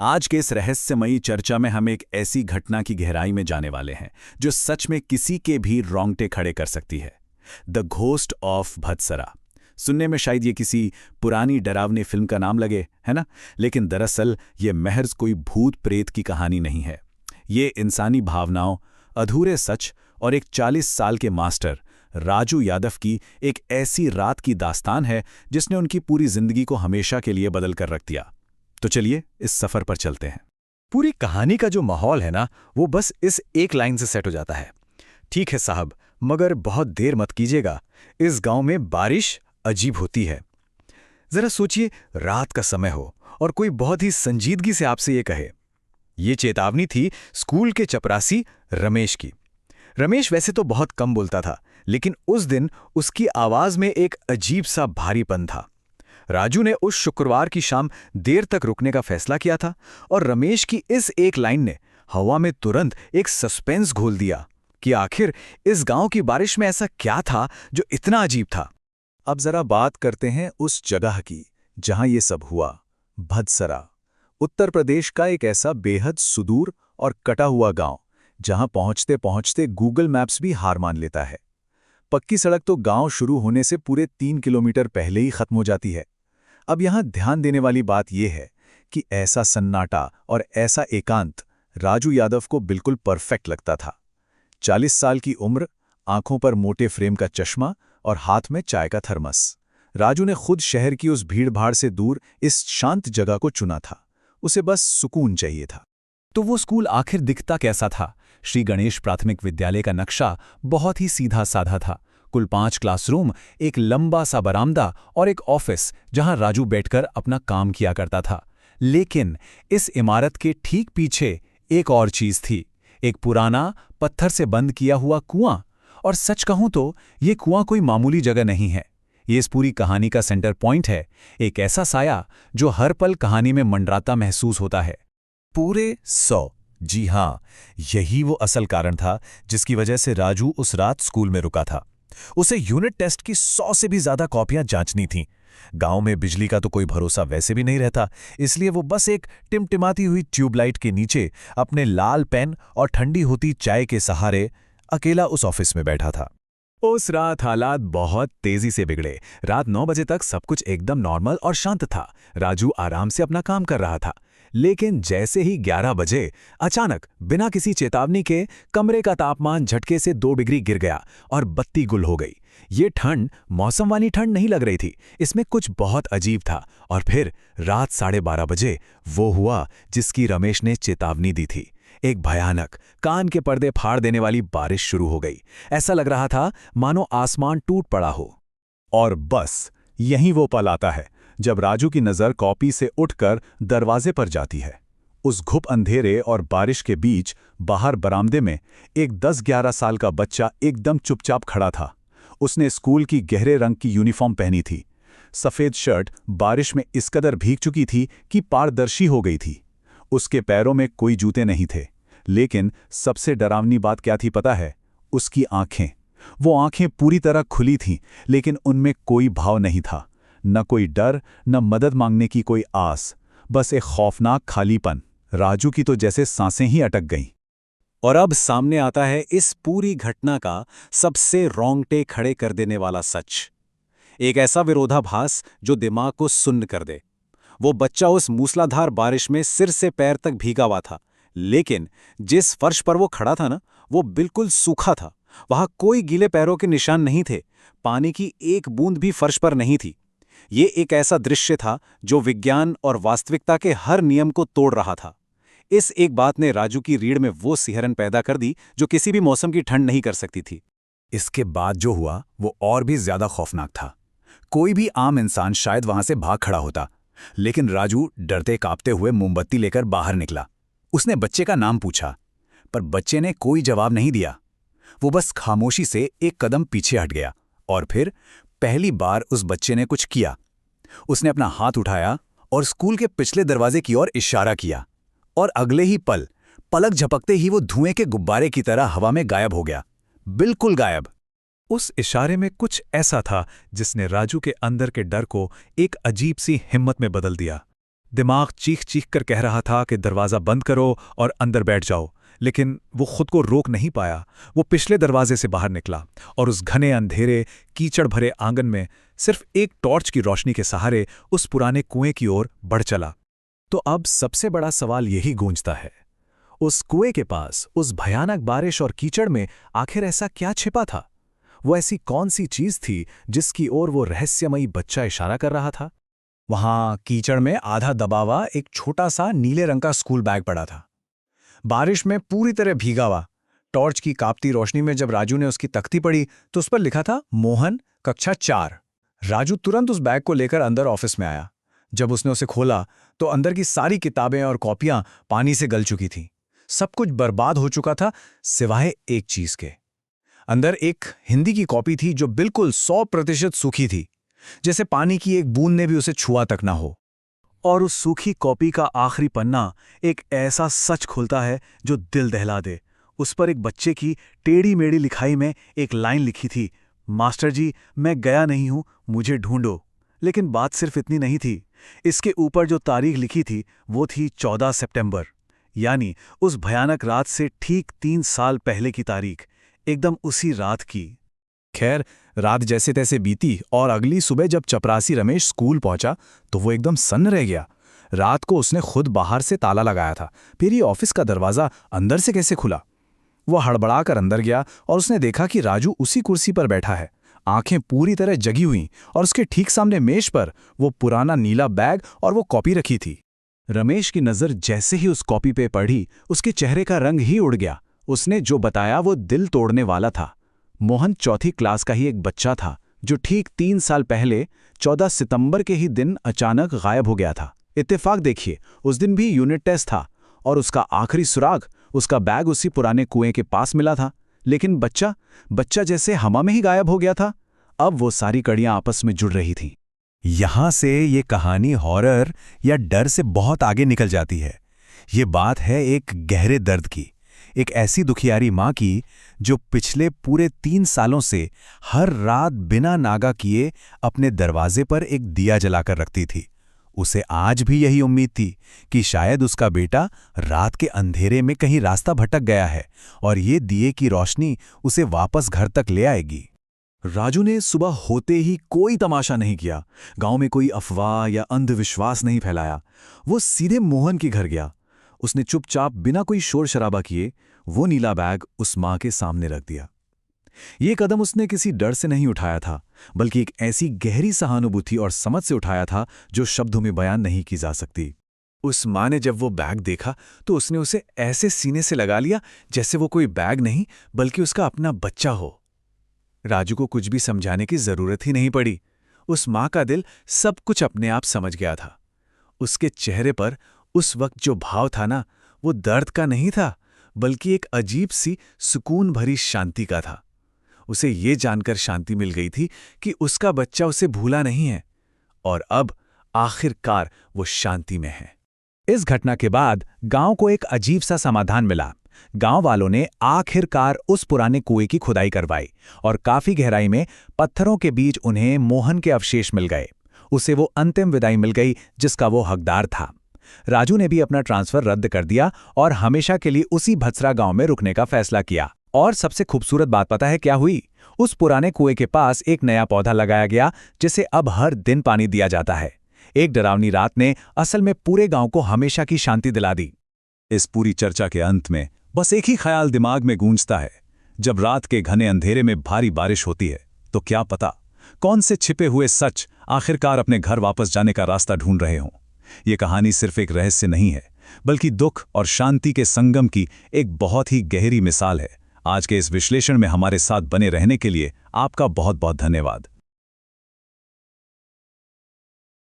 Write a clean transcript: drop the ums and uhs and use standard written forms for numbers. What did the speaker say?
आज के इस रहस्यमयी चर्चा में हम एक ऐसी घटना की गहराई में जाने वाले हैं जो सच में किसी के भी रोंगटे खड़े कर सकती है। The ghost of Bhadsara. सुनने में शायद ये किसी पुरानी डरावनी फिल्म का नाम लगे, है ना? लेकिन दरअसल ये महज कोई भूत प्रेत की कहानी नहीं है। ये इंसानी भावनाओं, अधूरे सच और एक 40 साल के मास्टर राजू यादव की एक ऐसी रात की दास्तान है जिसने उनकी पूरी जिंदगी को हमेशा के लिए बदल कर रख दिया। तो चलिए इस सफर पर चलते हैं। पूरी कहानी का जो माहौल है ना, वो बस इस एक लाइन से सेट हो जाता है। ठीक है साहब, मगर बहुत देर मत कीजिएगा, इस गांव में बारिश अजीब होती है। जरा सोचिए, रात का समय हो और कोई बहुत ही संजीदगी से आपसे ये कहे। ये चेतावनी थी स्कूल के चपरासी रमेश की। रमेश वैसे तो बहुत कम बोलता था, लेकिन उस दिन उसकी आवाज में एक अजीब सा भारीपन था। राजू ने उस शुक्रवार की शाम देर तक रुकने का फैसला किया था और रमेश की इस एक लाइन ने हवा में तुरंत एक सस्पेंस घोल दिया कि आखिर इस गांव की बारिश में ऐसा क्या था जो इतना अजीब था। अब जरा बात करते हैं उस जगह की जहां ये सब हुआ। भदसरा, उत्तर प्रदेश का एक ऐसा बेहद सुदूर और कटा हुआ गांव जहां पहुंचते पहुंचते गूगल मैप्स भी हार मान लेता है। पक्की सड़क तो गांव शुरू होने से पूरे 3 किलोमीटर पहले ही खत्म हो जाती है। अब यहां ध्यान देने वाली बात यह है कि ऐसा सन्नाटा और ऐसा एकांत राजू यादव को बिल्कुल परफेक्ट लगता था। 40 साल की उम्र, आंखों पर मोटे फ्रेम का चश्मा और हाथ में चाय का थर्मस। राजू ने खुद शहर की उस भीड़-भाड़ से दूर इस शांत जगह को चुना था। उसे बस सुकून चाहिए था। तो वो स्कूल आखिर दिखता कैसा था? श्री गणेश प्राथमिक विद्यालय का नक्शा बहुत ही सीधा साधा था। कुल 5 क्लासरूम, एक लंबा सा बरामदा और एक ऑफिस जहां राजू बैठकर अपना काम किया करता था। लेकिन इस इमारत के ठीक पीछे एक और चीज थी, एक पुराना पत्थर से बंद किया हुआ कुआं। और सच कहूं तो ये कुआं कोई मामूली जगह नहीं है। ये इस पूरी कहानी का सेंटर पॉइंट है, एक ऐसा साया जो हर पल कहानी में मंडराता महसूस होता है। पूरे 100। जी हाँ, यही वो असल कारण था जिसकी वजह से राजू उस रात स्कूल में रुका था। उसे यूनिट टेस्ट की 100 से भी ज्यादा कॉपियां जांचनी थीं। गांव में बिजली का तो कोई भरोसा वैसे भी नहीं रहता, इसलिए वो बस एक टिमटिमाती हुई ट्यूबलाइट के नीचे अपने लाल पेन और ठंडी होती चाय के सहारे अकेला उस ऑफिस में बैठा था। उस रात हालात बहुत तेजी से बिगड़े। रात 9 बजे तक सब कुछ एकदम नॉर्मल और शांत था। राजू आराम से अपना काम कर रहा था। लेकिन जैसे ही 11 बजे अचानक बिना किसी चेतावनी के कमरे का तापमान झटके से 2 डिग्री गिर गया और बत्ती गुल हो गई। ये ठंड मौसम वाली ठंड नहीं लग रही थी, इसमें कुछ बहुत अजीब था। और फिर रात 12:30 बजे वो हुआ जिसकी रमेश ने चेतावनी दी थी। एक भयानक, कान के पर्दे फाड़ देने वाली बारिश शुरू हो गई। ऐसा लग रहा था मानो आसमान टूट पड़ा हो। और बस यहीं वो पल आता है जब राजू की नज़र कॉपी से उठकर दरवाजे पर जाती है। उस घुप अंधेरे और बारिश के बीच बाहर बरामदे में एक 10-11 साल का बच्चा एकदम चुपचाप खड़ा था। उसने स्कूल की गहरे रंग की यूनिफॉर्म पहनी थी। सफ़ेद शर्ट बारिश में इस कदर भीग चुकी थी कि पारदर्शी हो गई थी। उसके पैरों में कोई जूते नहीं थे। लेकिन सबसे डरावनी बात क्या थी पता है? उसकी आंखें। वो आंखें पूरी तरह खुली थीं, लेकिन उनमें कोई भाव नहीं था। न कोई डर, न मदद मांगने की कोई आस, बस एक खौफनाक खालीपन। राजू की तो जैसे सांसें ही अटक गईं। और अब सामने आता है इस पूरी घटना का सबसे रोंगटे खड़े कर देने वाला सच। एक ऐसा विरोधाभास जो दिमाग को सुन्न कर दे। वो बच्चा उस मूसलाधार बारिश में सिर से पैर तक भीगा हुआ था, लेकिन जिस फर्श पर वो खड़ा था ना, वो बिल्कुल सूखा था। वहां कोई गीले पैरों के निशान नहीं थे, पानी की एक बूंद भी फर्श पर नहीं थी। ये एक ऐसा दृश्य था जो विज्ञान और वास्तविकता के हर नियम को तोड़ रहा था। इस एक बात ने राजू की रीढ़ में वो सिहरन पैदा कर दी जो किसी भी मौसम की ठंड नहीं कर सकती थी। इसके बाद जो हुआ वो और भी ज्यादा खौफनाक था। कोई भी आम इंसान शायद वहां से भाग खड़ा होता, लेकिन राजू डरते कांपते हुए मोमबत्ती लेकर बाहर निकला। उसने बच्चे का नाम पूछा, पर बच्चे ने कोई जवाब नहीं दिया। वो बस खामोशी से एक कदम पीछे हट गया। और फिर पहली बार उस बच्चे ने कुछ किया। उसने अपना हाथ उठाया और स्कूल के पिछले दरवाजे की ओर इशारा किया, और अगले ही पल, पलक झपकते ही वो धुएं के गुब्बारे की तरह हवा में गायब हो गया, बिल्कुल गायब। उस इशारे में कुछ ऐसा था जिसने राजू के अंदर के डर को एक अजीब सी हिम्मत में बदल दिया। दिमाग चीख चीख कर कह रहा था कि दरवाज़ा बंद करो और अंदर बैठ जाओ, लेकिन वो खुद को रोक नहीं पाया। वो पिछले दरवाजे से बाहर निकला और उस घने अंधेरे कीचड़ भरे आंगन में सिर्फ एक टॉर्च की रोशनी के सहारे उस पुराने कुएं की ओर बढ़ चला। तो अब सबसे बड़ा सवाल यही गूंजता है, उस कुएं के पास, उस भयानक बारिश और कीचड़ में आखिर ऐसा क्या छिपा था? वो ऐसी कौन सी चीज थी जिसकी ओर वो रहस्यमयी बच्चा इशारा कर रहा था? वहां कीचड़ में आधा दबा हुआ एक छोटा सा नीले रंग का स्कूल बैग पड़ा था, बारिश में पूरी तरह भीगा हुआ। टॉर्च की कांपती रोशनी में जब राजू ने उसकी तख्ती पढ़ी तो उस पर लिखा था मोहन, कक्षा 4। राजू तुरंत उस बैग को लेकर अंदर ऑफिस में आया। जब उसने उसे खोला तो अंदर की सारी किताबें और कॉपियां पानी से गल चुकी थीं। सब कुछ बर्बाद हो चुका था सिवाय एक चीज के। अंदर एक हिंदी की कॉपी थी जो बिल्कुल 100% सूखी थी, जैसे पानी की एक बूंद ने भी उसे छुआ तक ना हो। और उस सूखी कॉपी का आखिरी पन्ना एक ऐसा सच खुलता है जो दिल दहला दे। उस पर एक बच्चे की टेढ़ी मेढ़ी लिखाई में एक लाइन लिखी थी, मास्टर जी मैं गया नहीं हूं, मुझे ढूंढो। लेकिन बात सिर्फ इतनी नहीं थी। इसके ऊपर जो तारीख लिखी थी वो थी 14 सितंबर, यानी उस भयानक रात से ठीक 3 साल पहले की तारीख, एकदम उसी रात की। खैर, रात जैसे तैसे बीती और अगली सुबह जब चपरासी रमेश स्कूल पहुंचा तो वो एकदम सन्न रह गया। रात को उसने खुद बाहर से ताला लगाया था, फिर ये ऑफिस का दरवाजा अंदर से कैसे खुला? वो हड़बड़ाकर अंदर गया और उसने देखा कि राजू उसी कुर्सी पर बैठा है, आंखें पूरी तरह जगी हुई, और उसके ठीक सामने मेज पर वो पुराना नीला बैग और वो कॉपी रखी थी। रमेश की नज़र जैसे ही उस कॉपी पे पड़ी, उसके चेहरे का रंग ही उड़ गया। उसने जो बताया वो दिल तोड़ने वाला था। मोहन चौथी क्लास का ही एक बच्चा था जो ठीक 3 साल पहले 14 सितंबर के ही दिन अचानक गायब हो गया था। इत्तेफाक देखिए, उस दिन भी यूनिट टेस्ट था और उसका आखिरी सुराग, उसका बैग उसी पुराने कुएं के पास मिला था। लेकिन बच्चा जैसे हवा में ही गायब हो गया था। अब वो सारी कड़ियां आपस में जुड़ रही थीं। यहां से ये कहानी हॉरर या डर से बहुत आगे निकल जाती है। ये बात है एक गहरे दर्द की, एक ऐसी दुखियारी माँ की जो पिछले पूरे 3 सालों से हर रात बिना नागा किए अपने दरवाजे पर एक दिया जलाकर रखती थी। उसे आज भी यही उम्मीद थी कि शायद उसका बेटा रात के अंधेरे में कहीं रास्ता भटक गया है और ये दिए की रोशनी उसे वापस घर तक ले आएगी। राजू ने सुबह होते ही कोई तमाशा नहीं किया, गांव में कोई अफवाह या अंधविश्वास नहीं फैलाया। वो सीधे मोहन के घर गया। उसने चुपचाप बिना कोई शोर शराबा किए वो नीला बैग उस माँ के सामने रख दिया। ये कदम उसने किसी डर से नहीं उठाया था, बल्कि एक ऐसी गहरी सहानुभूति और समझ से उठाया था जो शब्दों में बयान नहीं की जा सकती। उस माँ ने जब वो बैग देखा तो उसने उसे ऐसे सीने से लगा लिया जैसे वो कोई बैग नहीं बल्कि उसका अपना बच्चा हो। राजू को कुछ भी समझाने की जरूरत ही नहीं पड़ी। उस माँ का दिल सब कुछ अपने आप समझ गया था। उसके चेहरे पर उस वक्त जो भाव था ना, वो दर्द का नहीं था बल्कि एक अजीब सी सुकून भरी शांति का था। उसे ये जानकर शांति मिल गई थी कि उसका बच्चा उसे भूला नहीं है और अब आखिरकार वो शांति में है। इस घटना के बाद गांव को एक अजीब सा समाधान मिला। गांव वालों ने आखिरकार उस पुराने कुएं की खुदाई करवाई और काफी गहराई में पत्थरों के बीच उन्हें मोहन के अवशेष मिल गए। उसे वो अंतिम विदाई मिल गई जिसका वो हकदार था। राजू ने भी अपना ट्रांसफर रद्द कर दिया और हमेशा के लिए उसी भत्सरा गांव में रुकने का फैसला किया। और सबसे खूबसूरत बात पता है क्या हुई? उस पुराने कुएं के पास एक नया पौधा लगाया गया जिसे अब हर दिन पानी दिया जाता है। एक डरावनी रात ने असल में पूरे गांव को हमेशा की शांति दिला दी। इस पूरी चर्चा के अंत में बस एक ही ख्याल दिमाग में गूंजता है, जब रात के घने अंधेरे में भारी बारिश होती है तो क्या पता कौन से छिपे हुए सच आखिरकार अपने घर वापस जाने का रास्ता ढूंढ रहे हों। ये कहानी सिर्फ एक रहस्य नहीं है बल्कि दुख और शांति के संगम की एक बहुत ही गहरी मिसाल है। आज के इस विश्लेषण में हमारे साथ बने रहने के लिए आपका बहुत बहुत धन्यवाद।